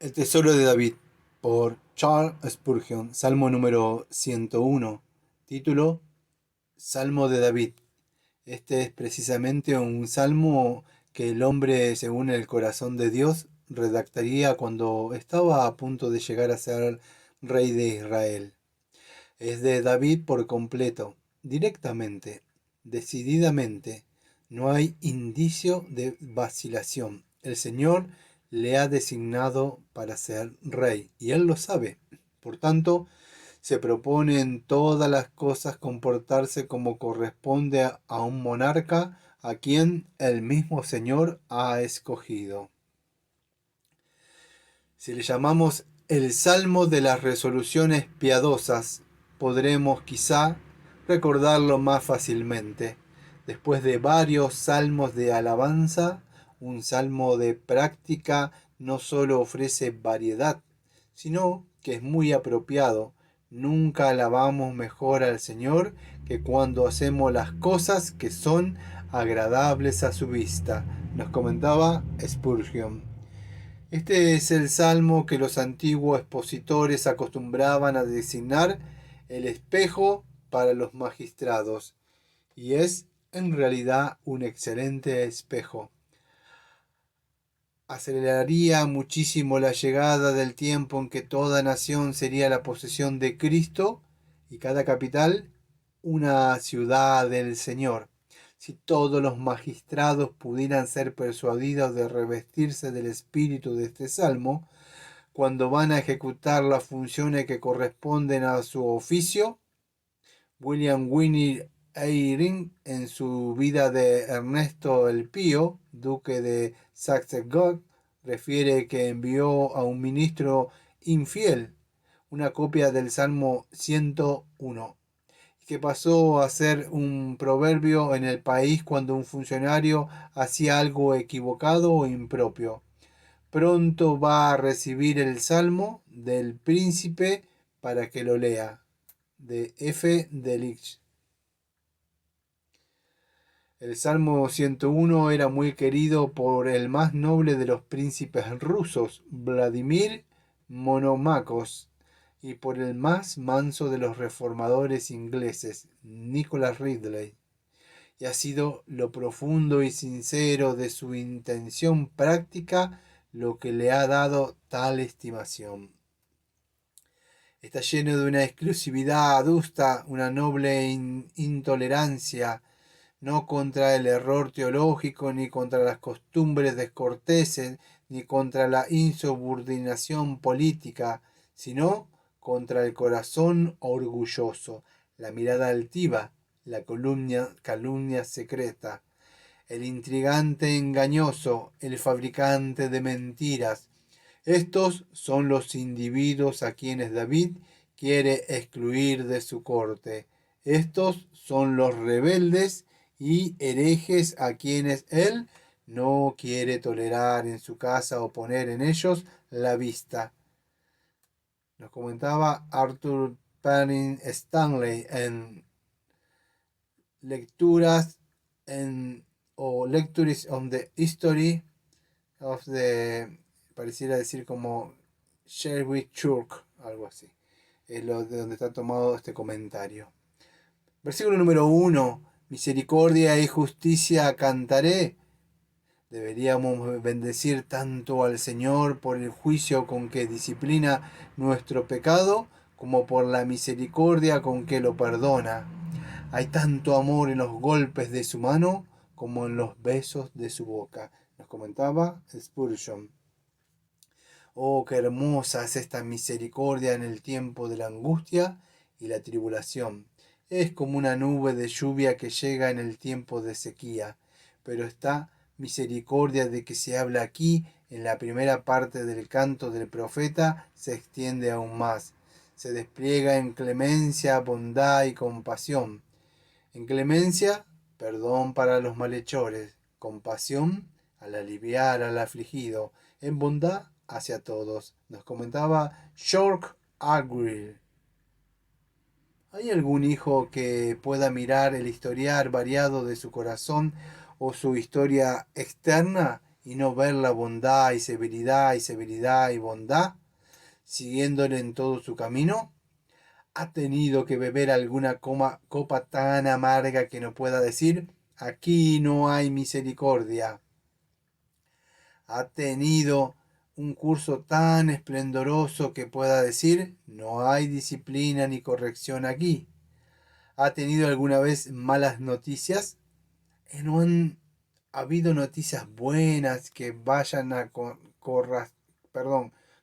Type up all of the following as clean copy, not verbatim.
El tesoro de David, por Charles Spurgeon, Salmo número 101, título Salmo de David. Este es precisamente un salmo que el hombre, según el corazón de Dios, redactaría cuando estaba a punto de llegar a ser rey de Israel. Es de David por completo, directamente, decididamente. No hay indicio de vacilación. El Señor le ha designado para ser rey, y él lo sabe. Por tanto, se propone en todas las cosas comportarse como corresponde a un monarca a quien el mismo Señor ha escogido. Si le llamamos el Salmo de las resoluciones piadosas, podremos quizá recordarlo más fácilmente. Después de varios salmos de alabanza, un salmo de práctica no solo ofrece variedad, sino que es muy apropiado. Nunca alabamos mejor al Señor que cuando hacemos las cosas que son agradables a su vista, nos comentaba Spurgeon. Este es el salmo que los antiguos expositores acostumbraban a designar el espejo para los magistrados, y es en realidad un excelente espejo. Aceleraría muchísimo la llegada del tiempo en que toda nación sería la posesión de Cristo y cada capital una ciudad del Señor. Si todos los magistrados pudieran ser persuadidos de revestirse del espíritu de este salmo, cuando van a ejecutar las funciones que corresponden a su oficio, William Winnie Eyring, en su vida de Ernesto el Pío, duque de Saxe-Gotha, refiere que envió a un ministro infiel una copia del Salmo 101, que pasó a ser un proverbio en el país cuando un funcionario hacía algo equivocado o impropio. Pronto va a recibir el Salmo del Príncipe para que lo lea, de F. Delitzsch. El Salmo 101 era muy querido por el más noble de los príncipes rusos, Vladimir Monomakos, y por el más manso de los reformadores ingleses, Nicholas Ridley, y ha sido lo profundo y sincero de su intención práctica lo que le ha dado tal estimación. Está lleno de una exclusividad adusta, una noble intolerancia, no contra el error teológico, ni contra las costumbres descorteses, ni contra la insubordinación política, sino contra el corazón orgulloso, la mirada altiva, la calumnia secreta, el intrigante engañoso, el fabricante de mentiras. Estos son los individuos a quienes David quiere excluir de su corte. Estos son los rebeldes y herejes a quienes él no quiere tolerar en su casa o poner en ellos la vista. Nos comentaba Arthur Penning Stanley en lecturas o Lectures on the History of the, pareciera decir como Sherwick Church, algo así. Es lo de donde está tomado este comentario. Versículo número 1. Misericordia y justicia cantaré. Deberíamos bendecir tanto al Señor por el juicio con que disciplina nuestro pecado, como por la misericordia con que lo perdona. Hay tanto amor en los golpes de su mano como en los besos de su boca, nos comentaba Spurgeon. Oh, qué hermosa es esta misericordia en el tiempo de la angustia y la tribulación. Es como una nube de lluvia que llega en el tiempo de sequía, pero esta misericordia de que se habla aquí en la primera parte del canto del profeta se extiende aún más. Se despliega en clemencia, bondad y compasión. En clemencia, perdón para los malhechores. Compasión, al aliviar al afligido. En bondad, hacia todos. Nos comentaba York Agrill. ¿Hay algún hijo que pueda mirar el historial variado de su corazón o su historia externa y no ver la bondad y severidad y bondad, siguiéndole en todo su camino? ¿Ha tenido que beber alguna copa tan amarga que no pueda decir, aquí no hay misericordia? ¿Ha tenido un curso tan esplendoroso que pueda decir, no hay disciplina ni corrección aquí? ¿Ha tenido alguna vez malas noticias? ¿No han habido noticias buenas que vayan a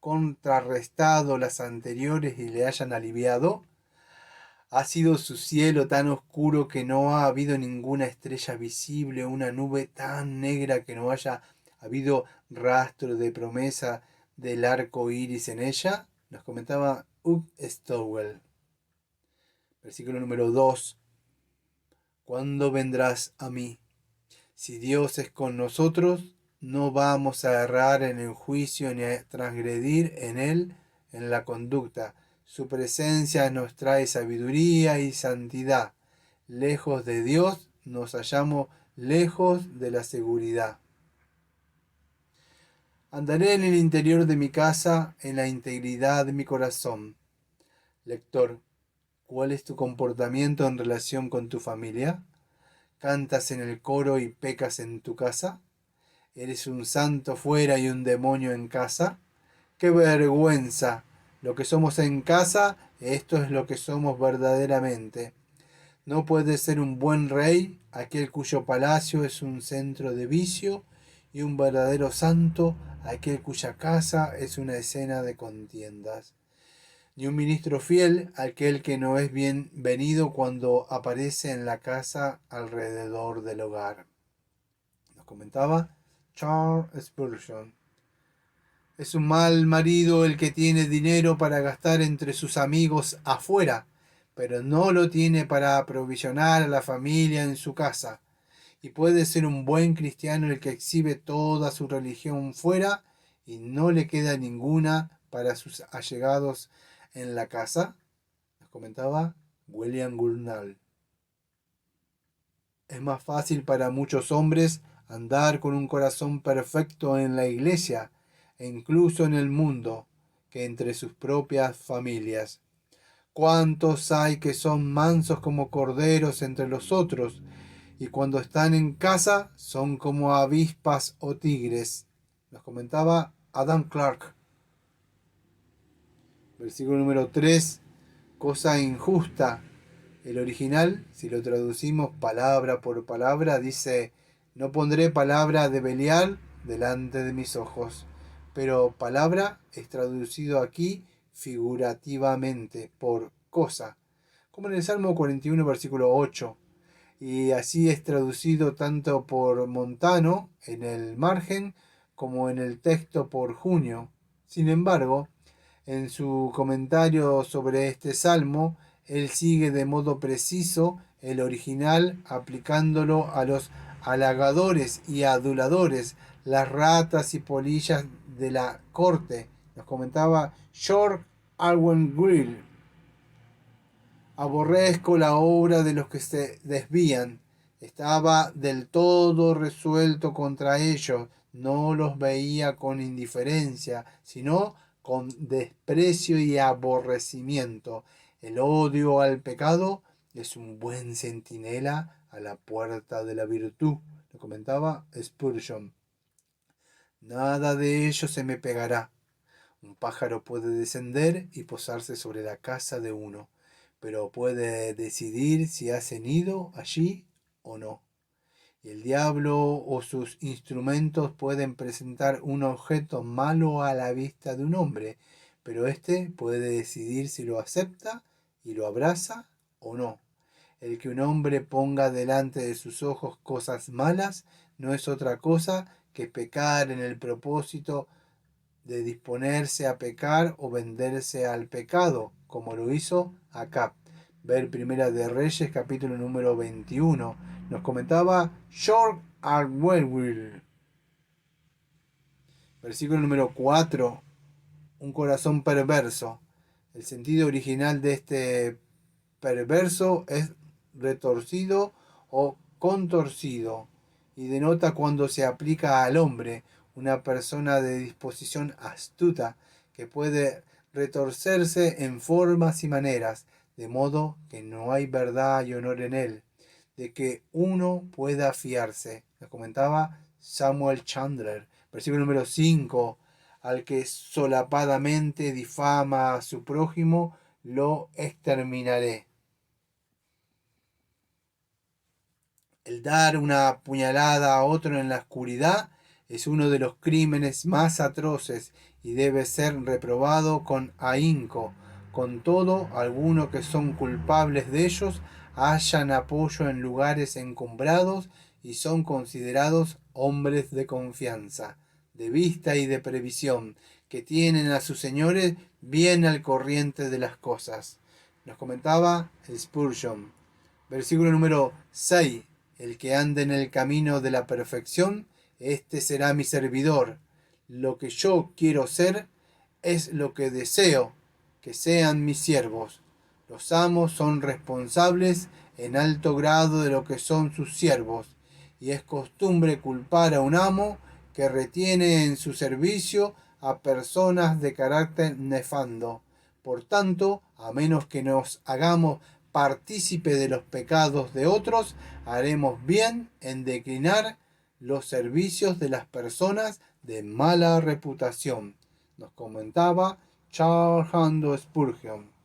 contrarrestado las anteriores y le hayan aliviado? ¿Ha sido su cielo tan oscuro que no ha habido ninguna estrella visible, una nube tan negra que no haya habido rastro de promesa del arco iris en ella? Nos comentaba Hugh Stowell. Versículo número 2. ¿Cuándo vendrás a mí? Si Dios es con nosotros, no vamos a errar en el juicio ni a transgredir en él en la conducta. Su presencia nos trae sabiduría y santidad. Lejos de Dios nos hallamos lejos de la seguridad. Andaré en el interior de mi casa, en la integridad de mi corazón. Lector, ¿cuál es tu comportamiento en relación con tu familia? ¿Cantas en el coro y pecas en tu casa? ¿Eres un santo fuera y un demonio en casa? ¡Qué vergüenza! Lo que somos en casa, esto es lo que somos verdaderamente. No puede ser un buen rey aquel cuyo palacio es un centro de vicio, y un verdadero santo aquel cuya casa es una escena de contiendas. Ni un ministro fiel aquel que no es bienvenido cuando aparece en la casa alrededor del hogar. Nos comentaba Charles Spurgeon. Es un mal marido el que tiene dinero para gastar entre sus amigos afuera, pero no lo tiene para aprovisionar a la familia en su casa. Y puede ser un buen cristiano el que exhibe toda su religión fuera y no le queda ninguna para sus allegados en la casa. Nos comentaba William Gurnall. Es más fácil para muchos hombres andar con un corazón perfecto en la iglesia e incluso en el mundo que entre sus propias familias. ¿Cuántos hay que son mansos como corderos entre los otros y cuando están en casa son como avispas o tigres? Nos comentaba Adam Clarke. Versículo número 3. Cosa injusta. El original, si lo traducimos palabra por palabra, dice, no pondré palabra de Belial delante de mis ojos. Pero palabra es traducido aquí figurativamente por cosa, como en el Salmo 41, versículo 8. Y así es traducido tanto por Montano en el margen como en el texto por Junio. Sin embargo, en su comentario sobre este salmo, él sigue de modo preciso el original aplicándolo a los halagadores y aduladores, las ratas y polillas de la corte. Nos comentaba George Alwyn Grill. Aborrezco la obra de los que se desvían. Estaba del todo resuelto contra ellos. No los veía con indiferencia, sino con desprecio y aborrecimiento. El odio al pecado es un buen centinela a la puerta de la virtud, lo comentaba Spurgeon. Nada de ello se me pegará. Un pájaro puede descender y posarse sobre la casa de uno, pero puede decidir si hacen nido allí o no. Y el diablo o sus instrumentos pueden presentar un objeto malo a la vista de un hombre, pero éste puede decidir si lo acepta y lo abraza o no. El que un hombre ponga delante de sus ojos cosas malas no es otra cosa que pecar en el propósito de disponerse a pecar o venderse al pecado, como lo hizo Acab. Ver Primera de Reyes, capítulo número 21. Nos comentaba George Orwell. Versículo número 4. Un corazón perverso. El sentido original de este perverso es retorcido o contorcido. y denota cuando se aplica al hombre, una persona de disposición astuta que puede retorcerse en formas y maneras, de modo que no hay verdad y honor en él, de que uno pueda fiarse. Nos comentaba Samuel Chandler, versículo número 5, al que solapadamente difama a su prójimo, lo exterminaré. El dar una puñalada a otro en la oscuridad es uno de los crímenes más atroces y debe ser reprobado con ahínco. Con todo, algunos que son culpables de ellos hallan apoyo en lugares encumbrados y son considerados hombres de confianza, de vista y de previsión, que tienen a sus señores bien al corriente de las cosas. Nos comentaba Spurgeon. Versículo número 6. El que ande en el camino de la perfección, este será mi servidor. Lo que yo quiero ser es lo que deseo que sean mis siervos. Los amos son responsables en alto grado de lo que son sus siervos, y es costumbre culpar a un amo que retiene en su servicio a personas de carácter nefando. Por tanto, a menos que nos hagamos partícipe de los pecados de otros, haremos bien en declinar los servicios de las personas de mala reputación. Nos comentaba Charles Haddon Spurgeon.